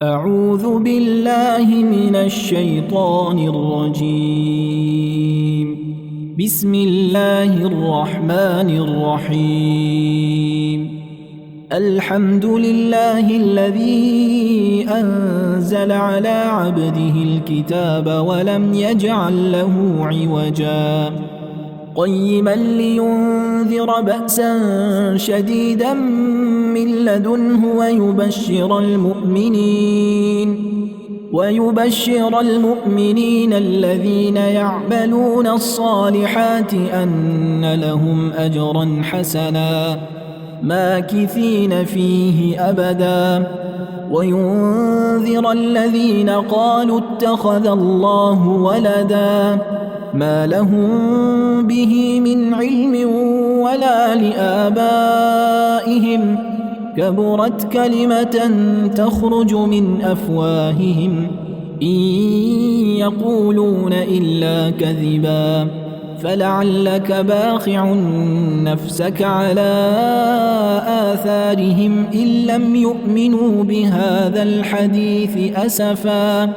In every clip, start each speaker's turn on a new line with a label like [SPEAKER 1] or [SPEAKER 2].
[SPEAKER 1] أعوذ بالله من الشيطان الرجيم. بسم الله الرحمن الرحيم. الحمد لله الذي أنزل على عبده الكتاب ولم يجعل له عوجا قيما لينذر بأسا شديدا من لدنه ويبشر المؤمنين الذين يعملون الصالحات أن لهم أجرا حسنا ماكثين فيه أبدا وينذر الذين قالوا اتخذ الله ولدا ما لهم به من علم ولا لآبائهم كبرت كلمة تخرج من أفواههم إن يقولون إلا كذبا فلعلك باخع نفسك على آثارهم إن لم يؤمنوا بهذا الحديث أسفا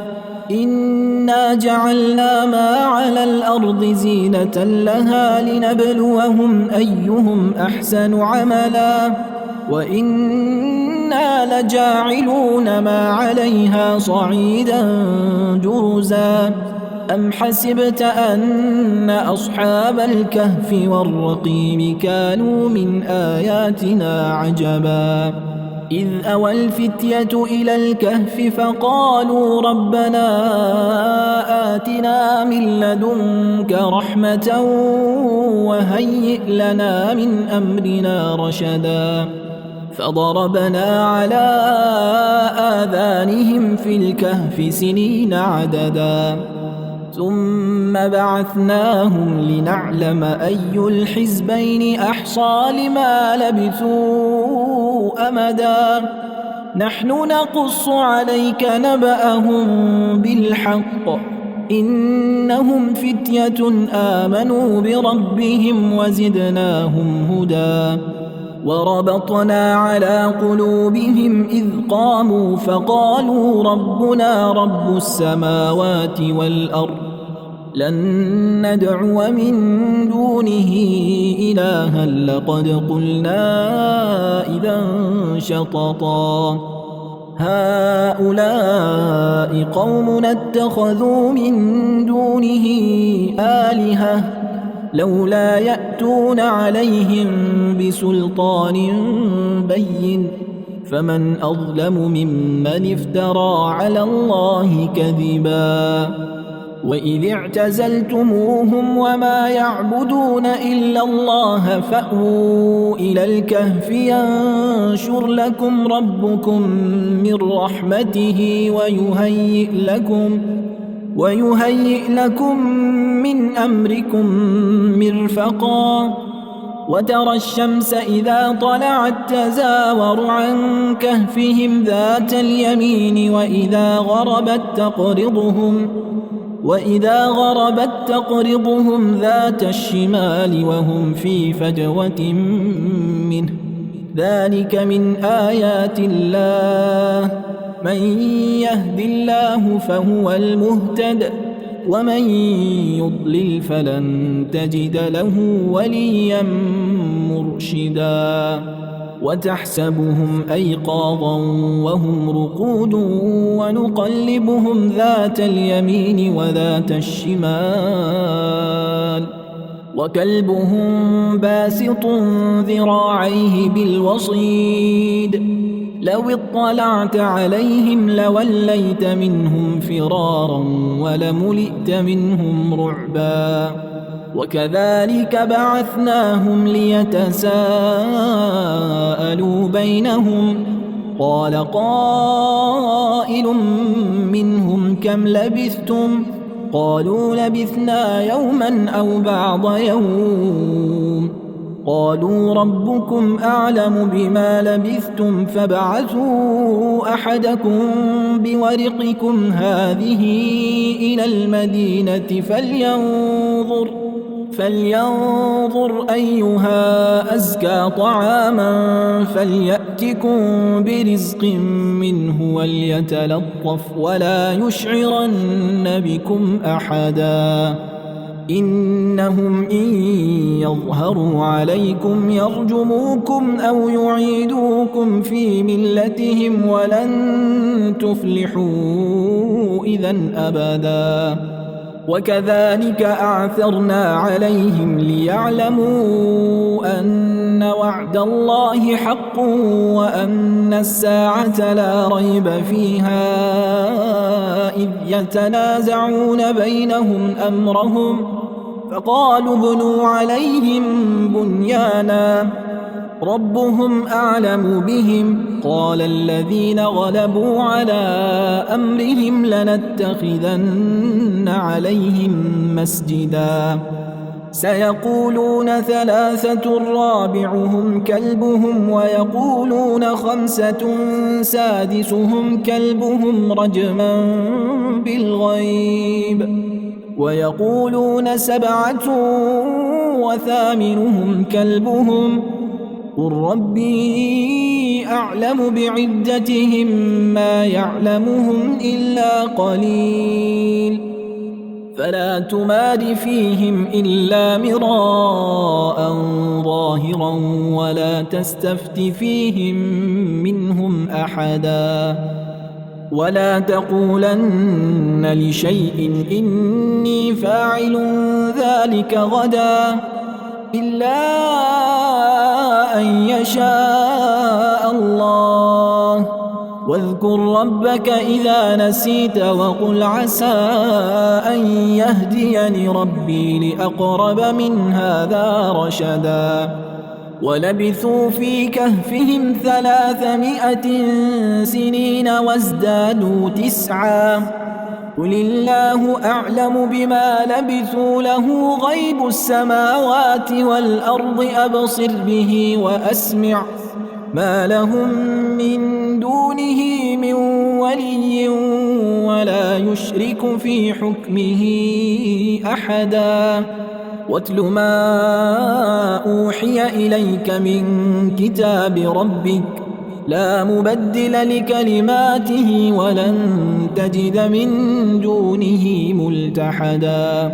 [SPEAKER 1] إنا جعلنا ما على الأرض زينة لها لنبلوهم أيهم أحسن عملا وإنا لجاعلون ما عليها صعيدا جرزا أم حسبت أن أصحاب الكهف والرقيم كانوا من آياتنا عجبا إذ أوى الفتية إلى الكهف فقالوا ربنا آتنا من لدنك رحمة وهيئ لنا من أمرنا رشدا فضربنا على آذانهم في الكهف سنين عددا ثم بعثناهم لنعلم أي الحزبين أحصى لما لبثوا أمدا نحن نقص عليك نبأهم بالحق إنهم فتية آمنوا بربهم وزدناهم هدى وربطنا على قلوبهم إذ قاموا فقالوا ربنا رب السماوات والأرض لن ندعو من دونه إلها لقد قلنا إذا شططا هؤلاء قومنا اتخذوا من دونه آلهة لولا يأتون عليهم بسلطان بين فمن أظلم ممن افترى على الله كذبا وإذ اعتزلتموهم وما يعبدون إلا الله فأووا إلى الكهف ينشر لكم ربكم من رحمته ويهيئ لكم من أمركم مرفقا وترى الشمس إذا طلعت تزاور عن كهفهم ذات اليمين وإذا غربت تقرضهم ذات الشمال وهم في فجوة منه ذلك من آيات الله من يهد الله فهو المهتد ومن يضلل فلن تجد له وليا مرشدا وتحسبهم أيقاظا وهم رقود ونقلبهم ذات اليمين وذات الشمال وكلبهم باسط ذراعيه بالوصيد لو اطلعت عليهم لوليت منهم فرارا ولملئت منهم رعبا وكذلك بعثناهم ليتساءلوا بينهم قال قائل منهم كم لبثتم قالوا لبثنا يوما أو بعض يوم قالوا ربكم أعلم بما لبثتم فابعثوا أحدكم بورقكم هذه إلى المدينة فلينظر أيها أزكى طعاما فليأتكم برزق منه وليتلطف ولا يشعرن بكم أحدا إنهم إن يظهروا عليكم يرجموكم أو يعيدوكم في ملتهم ولن تفلحوا إذا أبدا وكذلك أعثرنا عليهم ليعلموا أن وعد الله حق وأن الساعة لا ريب فيها إذ يتنازعون بينهم أمرهم فقالوا ابنوا عليهم بنيانا ربهم أعلم بهم قال الذين غلبوا على أمرهم لنتخذن عليهم مسجدا سيقولون ثلاثة رابعهم كلبهم ويقولون خمسة سادسهم كلبهم رجما بالغيب ويقولون سبعة وثامنهم كلبهم قل ربي أعلم بعدتهم ما يعلمهم إلا قليل فلا تمار فيهم إلا مراء ظاهرا ولا تستفت فيهم منهم أحدا ولا تقولن لشيء إني فاعل ذلك غدا إلا أن يشاء الله واذكر ربك إذا نسيت وقل عسى أن يهديني ربي لأقرب من هذا رشدا ولبثوا في كهفهم 300 سنين وازدادوا 9 قل الله أعلم بما لبثوا له غيب السماوات والأرض أبصر به وأسمع ما لهم من دونه من ولي ولا يشرك في حكمه أحدا واتل ما أوحي إليك من كتاب ربك لا مبدل لكلماته ولن تجد من دونه ملتحدا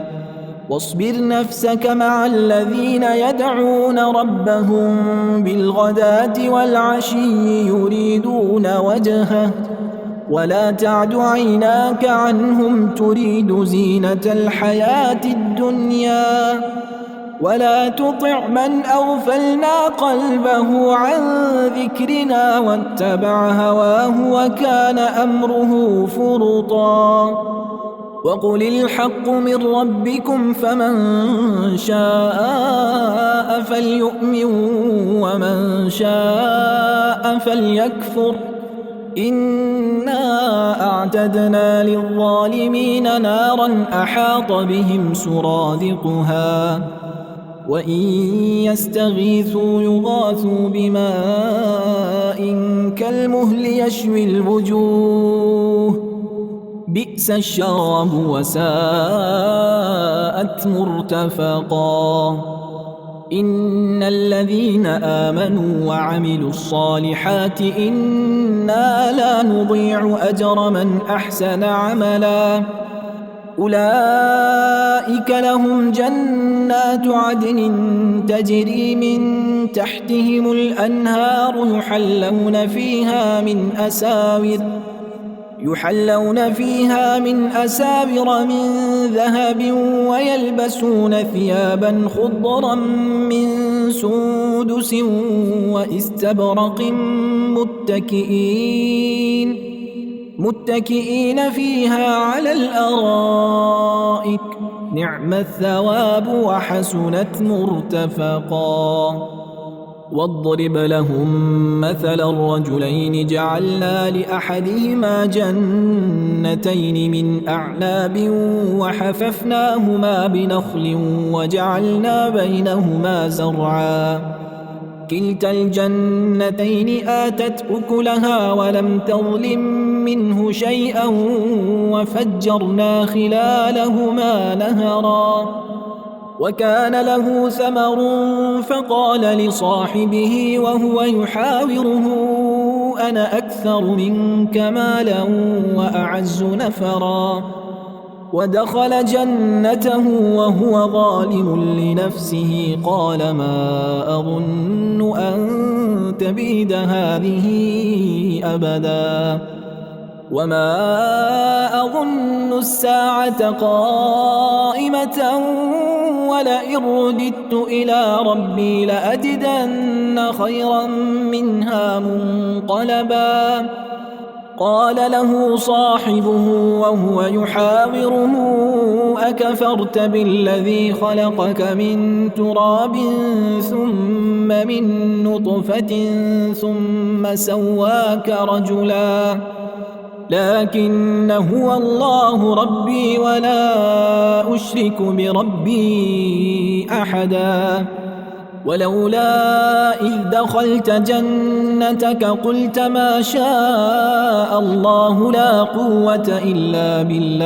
[SPEAKER 1] واصبر نفسك مع الذين يدعون ربهم بالغداة والعشي يريدون وجهه ولا تعد عيناك عنهم تريد زينة الحياة الدنيا ولا تطع من أغفلنا قلبه عن ذكرنا واتبع هواه وكان أمره فرطا وقل الحق من ربكم فمن شاء فليؤمن ومن شاء فليكفر إنا أعتدنا للظالمين نارا أحاط بهم سرادقها وإن يستغيثوا يغاثوا بماء كالمهل يشوي الوجوه بئس الشراب وساءت مرتفقا إن الذين آمنوا وعملوا الصالحات إنا لا نضيع أجر من أحسن عملا أولئك لهم جنات عدن تجري من تحتهم الأنهار يحلون فيها من أساور من ذهب ويلبسون ثيابا خضرا من سندس واستبرق متكئين فيها على الأرائك نعم الثواب وحسنت مرتفقا واضرب لهم مثل الرجلين جعلنا لأحدهما جنتين من أعناب وحففناهما بنخل وجعلنا بينهما زرعا كلتا الجنتين آتت أكلها ولم تظلم منه شيئا وفجرنا خلالهما نهرا وكان له ثمر فقال لصاحبه وهو يحاوره أنا أكثر منك مالا وأعز نفرا ودخل جنته وهو ظالم لنفسه قال ما أظن أن تبيد هذه أبدا وما أظن الساعة قائمة ولئن رددت إلى ربي لأجدن خيرا منها منقلبا قال له صاحبه وهو يحاوره أكفرت بالذي خلقك من تراب ثم من نطفة ثم سواك رجلا لكن هو الله ربي ولا أشرك بربي أحدا ولولا إذ دخلت جنتك قلت ما شاء الله لا قوة إلا بالله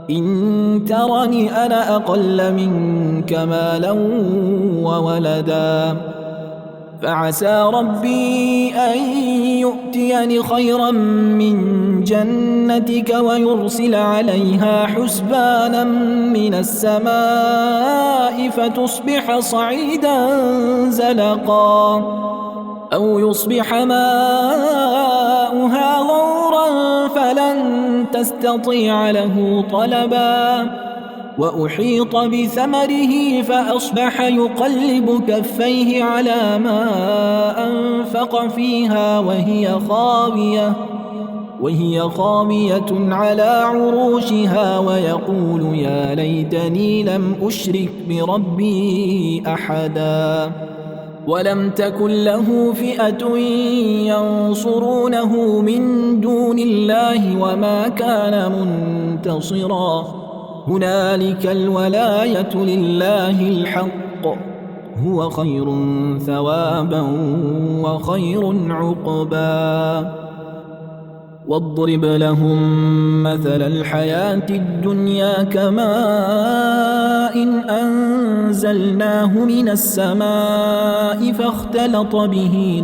[SPEAKER 1] إن ترني أنا أقل منك مالا وولدا فعسى ربي أن يؤتيني خيرا من جنتك ويرسل عليها حسبانا من السماء فتصبح صعيدا زلقا أو يصبح ماؤها غورا فلن تستطيع له طلبا وأحيط بثمره فأصبح يقلب كفيه على ما أنفق فيها وهي خاوية على عروشها ويقول يا ليتني لم أشرك بربي أحدا ولم تكن له فئة ينصرونه من دون الله وما كان منتصرا هنالك الولاية لله الحق هو خير ثوابا وخير عقبا واضرب لهم مثل الحياة الدنيا كماء أنزلناه من السماء فاختلط به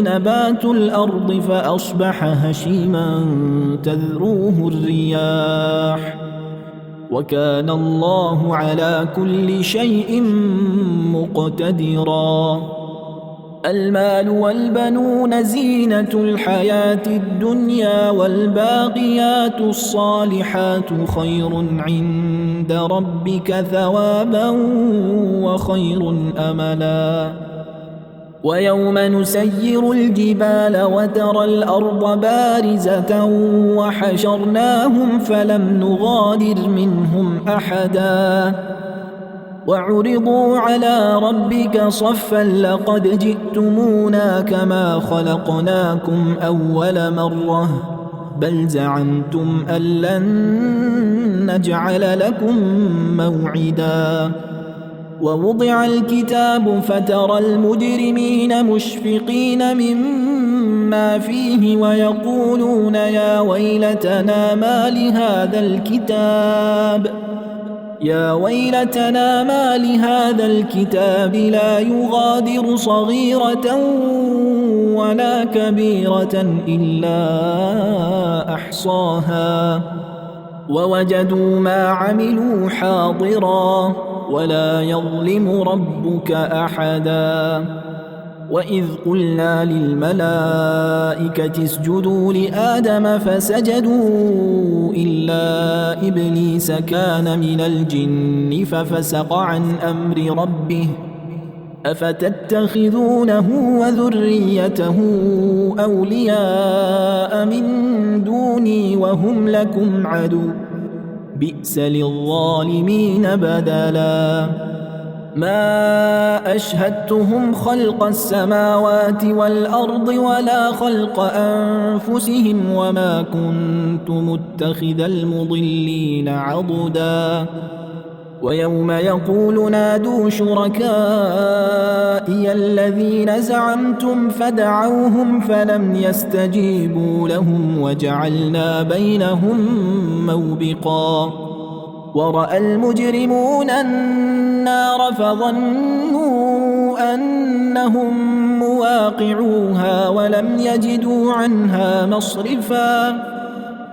[SPEAKER 1] نبات الأرض فأصبح هشيما تذروه الرياح وكان الله على كل شيء مقتدرا المال والبنون زينة الحياة الدنيا والباقيات الصالحات خير عند ربك ثوابا وخير أملا ويوم نسير الجبال وترى الأرض بارزة وحشرناهم فلم نغادر منهم أحدا وعرضوا على ربك صفا لقد جئتمونا كما خلقناكم أول مرة بل زعمتم أن لن نجعل لكم موعدا ووضع الكتاب فترى المجرمين مشفقين مما فيه ويقولون يا ويلتنا ما لهذا الكتاب لا يغادر صغيرة ولا كبيرة إلا أحصاها ووجدوا ما عملوا حاضرا ولا يظلم ربك أحدا وإذ قلنا للملائكة اسجدوا لآدم فسجدوا إلا إبليس كان من الجن ففسق عن أمر ربه أفتتخذونه وذريته أولياء من دوني وهم لكم عدو بئس للظالمين بدلا ما أشهدتهم خلق السماوات والأرض ولا خلق أنفسهم وما كنت متخذ المضلين عضدا ويوم يقول نادوا شركائي الذين زعمتم فدعوهم فلم يستجيبوا لهم وجعلنا بينهم موبقا ورأى المجرمون النار فظنوا أنهم مواقعوها ولم يجدوا عنها مصرفا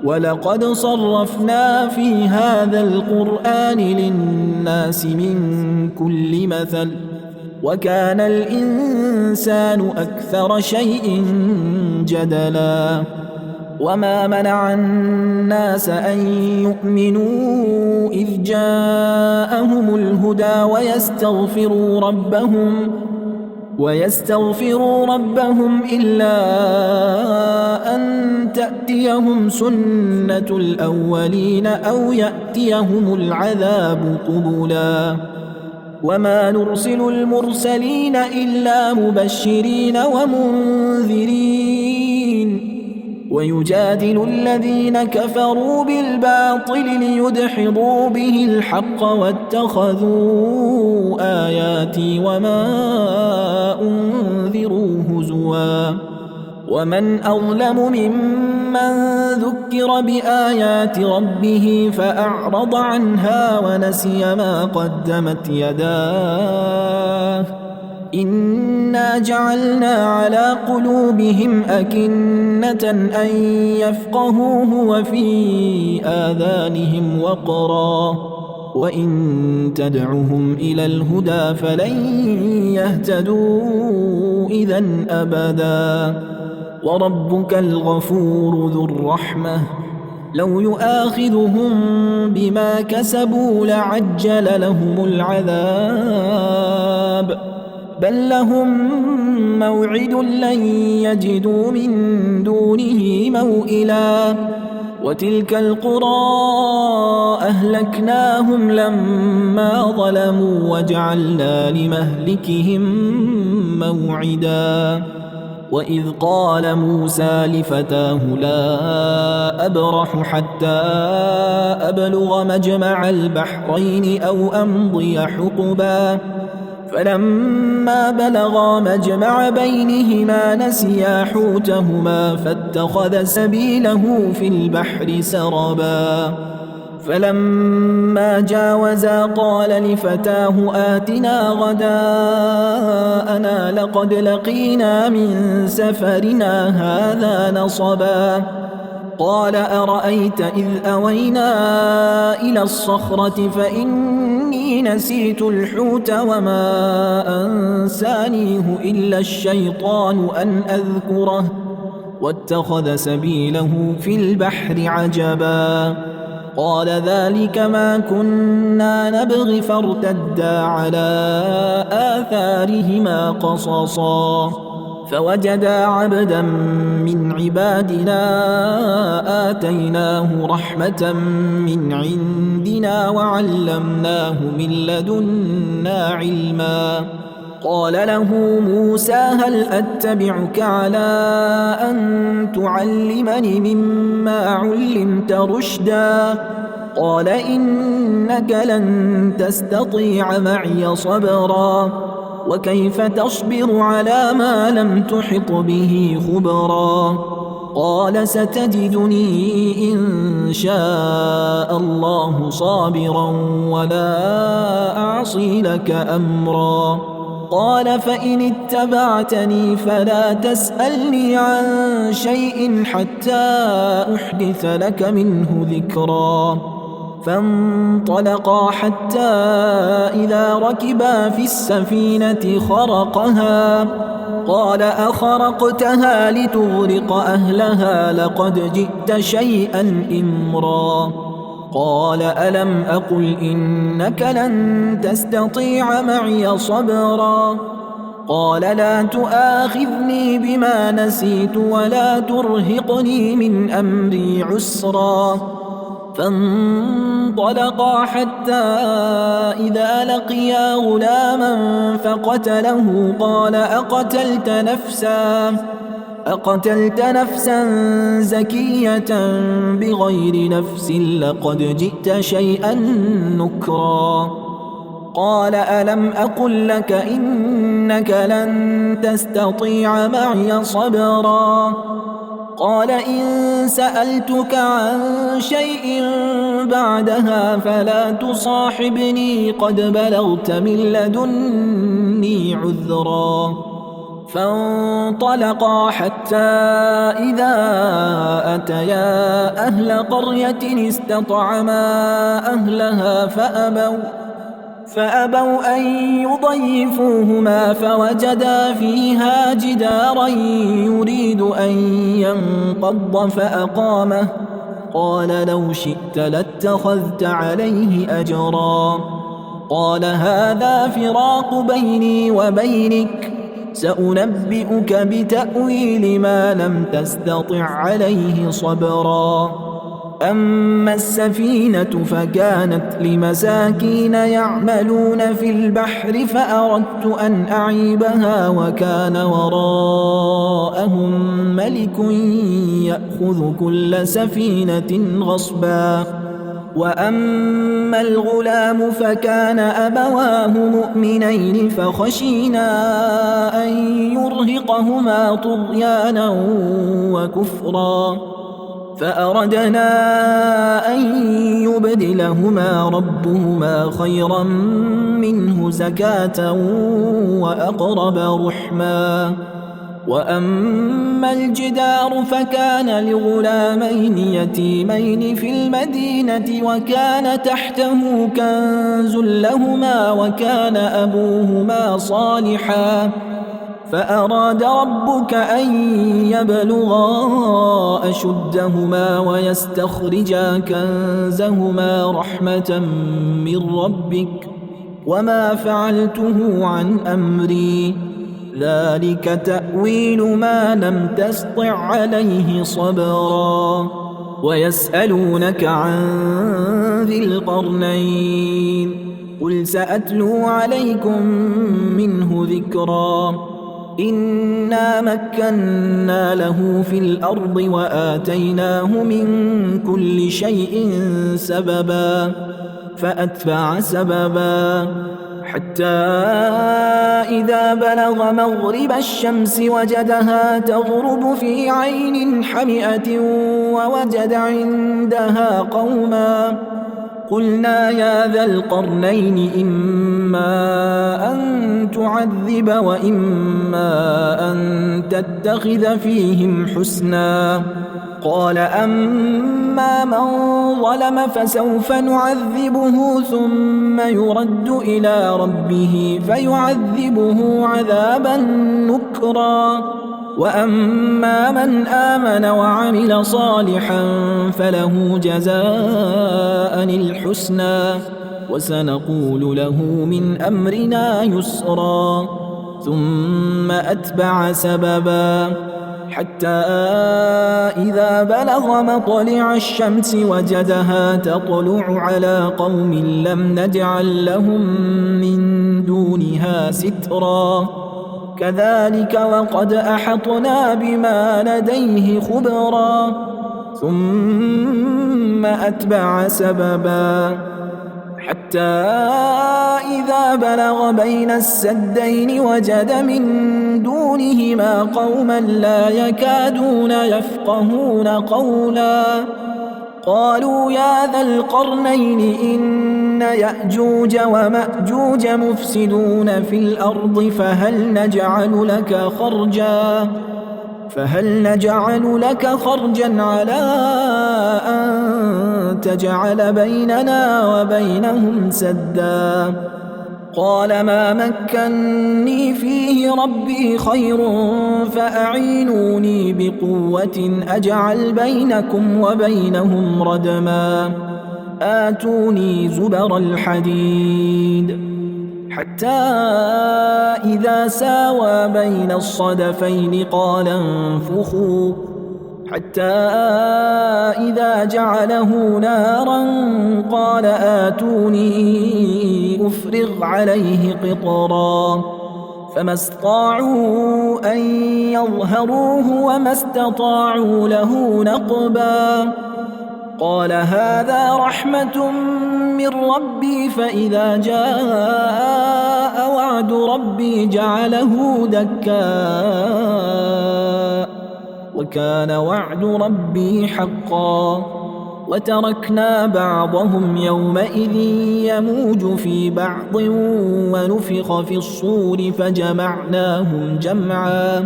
[SPEAKER 1] ولقد صرفنا في هذا القرآن للناس من كل مثل وكان الإنسان أكثر شيء جدلا وما منع الناس أن يؤمنوا إذ جاءهم الهدى ويستغفروا ربهم إلا أن تأتيهم سنة الأولين أو يأتيهم العذاب قبلا وما نرسل المرسلين إلا مبشرين ومنذرين ويجادل الذين كفروا بالباطل ليدحضوا به الحق واتخذوا آياتي وما أنذروا هزوا ومن أظلم ممن ذكر بآيات ربه فأعرض عنها ونسي ما قدمت يداه إنا جعلنا على قلوبهم أكنة أن يفقهوه وفي آذانهم وقرا وإن تدعهم إلى الهدى فلن يهتدوا إذا أبدا وربك الغفور ذو الرحمة لو يؤاخذهم بما كسبوا لعجل لهم العذاب بل لهم موعد لن يجدوا من دونه موئلا وتلك القرى أهلكناهم لما ظلموا وجعلنا لمهلكهم موعدا وإذ قال موسى لفتاه لا أبرح حتى أبلغ مجمع البحرين أو أمضي حقبا فلما بلغا مجمع بينهما نسيا حوتهما فاتخذ سبيله في البحر سربا فلما جاوزا قال لفتاه آتنا غداءنا لقد لقينا من سفرنا هذا نصبا قال أرأيت إذ أوينا إلى الصخرة فإني نسيت الحوت وما أنسانيه إلا الشيطان أن أذكره واتخذ سبيله في البحر عجبا قال ذلك ما كنا نبغي فارتدا على آثارهما قصصا فوجدا عبدا من عبادنا آتيناه رحمة من عندنا وعلمناه من لدنا علما قال له موسى هل أتبعك على أن تعلمني مما علمت رشدا قال إنك لن تستطيع معي صبرا وكيف تصبر على ما لم تحط به خبرا قال ستجدني إن شاء الله صابرا ولا أعصي لك أمرا قال فإن اتبعتني فلا تسألني عن شيء حتى أحدث لك منه ذكرا فانطلقا حتى إذا ركبا في السفينة خرقها قال أخرقتها لتغرق أهلها لقد جئت شيئا إمرا قال ألم أقل إنك لن تستطيع معي صبرا قال لا تؤاخذني بما نسيت ولا ترهقني من أمري عسرا فانطلقا حتى إذا لقيا غلاما فقتله قال أقتلت نفسا زكية بغير نفس لقد جئت شيئا نكرا قال ألم أقل لك إنك لن تستطيع معي صبرا قال إن سألتك عن شيء بعدها فلا تصاحبني قد بلغت من لدني عذرا فانطلقا حتى إذا أتيا أهل قرية استطعما أهلها فأبوا أن يضيفوهما فوجدا فيها جدارا يريد أن ينقض فأقامه قال لو شئت لاتخذت عليه أجرا قال هذا فراق بيني وبينك سأنبئك بتأويل ما لم تستطع عليه صبرا أما السفينة فكانت لمساكين يعملون في البحر فأردت أن أعيبها وكان وراءهم ملك يأخذ كل سفينة غصبا وأما الغلام فكان أبواه مؤمنين فخشينا أن يرهقهما طغيانا وكفرا فأردنا أن يبدلهما ربهما خيرا منه زكاة وأقرب رحما وأما الجدار فكان لغلامين يتيمين في المدينة وكان تحته كنز لهما وكان أبوهما صالحا فأراد ربك أن يبلغا أشدهما ويستخرجا كنزهما رحمة من ربك وما فعلته عن أمري ذلك تأويل ما لم تسطع عليه صبرا ويسألونك عن ذي القرنين قل سأتلو عليكم منه ذكرا إنا مكنا له في الأرض وآتيناه من كل شيء سببا فأتبع سببا حتى إذا بلغ مغرب الشمس وجدها تغرب في عين حمئة ووجد عندها قوما قلنا يا ذا القرنين إما أن تعذب وإما أن تتخذ فيهم حسنا قال أما من ظلم فسوف نعذبه ثم يرد إلى ربه فيعذبه عذابا نكرا وأما من آمن وعمل صالحا فله جزاء الحسنى وسنقول له من أمرنا يسرا ثم أتبع سببا حتى إذا بلغ مطلع الشمس وجدها تطلع على قوم لم نجعل لهم من دونها سترا كذلك وقد أحطنا بما لديه خبرا ثم أتبع سببا حتى إذا بلغ بين السدين وجد من دونهما قوما لا يكادون يفقهون قولا قالوا يا ذا القرنين إن يأجوج ومأجوج مفسدون في الأرض فهل نجعل لك خرجا على أن تجعل بيننا وبينهم سدا قال ما مكني فيه ربي خير فأعينوني بقوة أجعل بينكم وبينهم ردما آتوني زبر الحديد حتى إذا ساوى بين الصدفين قال انفخوا حتى إذا جعله نارا قال آتوني أفرغ عليه قطرا فما استطاعوا أن فاظهروه وما استطاعوا له نقبا قال هذا رحمة من ربي فإذا جاء وعد ربي جعله دكاء وكان وعد ربي حقا وتركنا بعضهم يومئذ يموج في بعض ونفخ في الصور فجمعناهم جمعا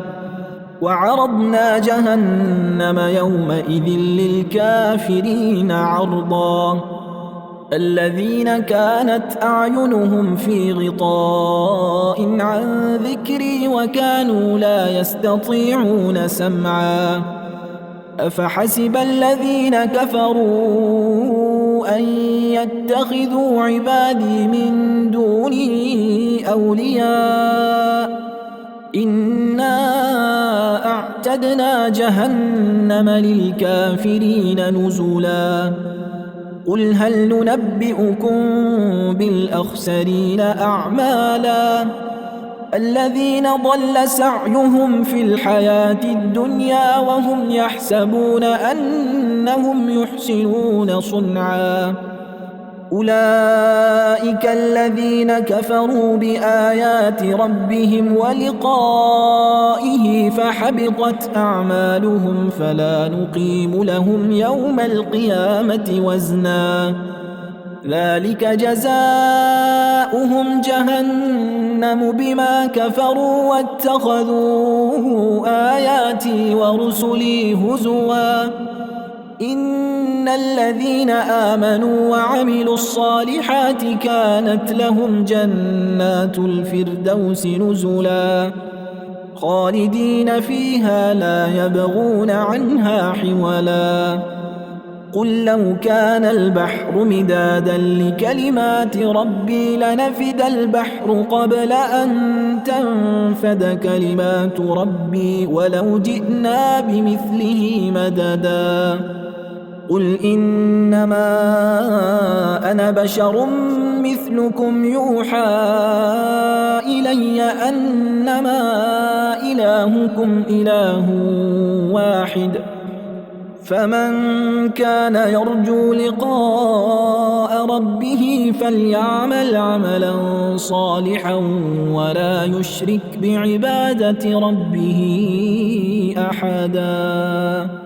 [SPEAKER 1] وعرضنا جهنم يومئذ للكافرين عرضا الذين كانت أعينهم في غطاء عن ذكري وكانوا لا يستطيعون سمعا أفحسب الذين كفروا أن يتخذوا عبادي من دوني أولياء إنا أعتدنا جهنم للكافرين نزلا قل هل ننبئكم بالأخسرين أعمالا الذين ضل سعيهم في الحياة الدنيا وهم يحسبون أنهم يحسنون صنعا أولئك الذين كفروا بآيات ربهم ولقائه فحبطت أعمالهم فلا نقيم لهم يوم القيامة وزنا ذلك جزاؤهم جهنم بما كفروا واتخذوا آياتي ورسلي هزوا إن الذين آمنوا وعملوا الصالحات كانت لهم جنات الفردوس نزلا خالدين فيها لا يبغون عنها حولا قل لو كان البحر مدادا لكلمات ربي لنفد البحر قبل أن تنفد كلمات ربي ولو جئنا بمثله مددا قل إنما أنا بشر مثلكم يوحى إلي أنما إلهكم إله واحد فمن كان يرجو لقاء ربه فليعمل عملا صالحا ولا يشرك بعبادة ربه أحدا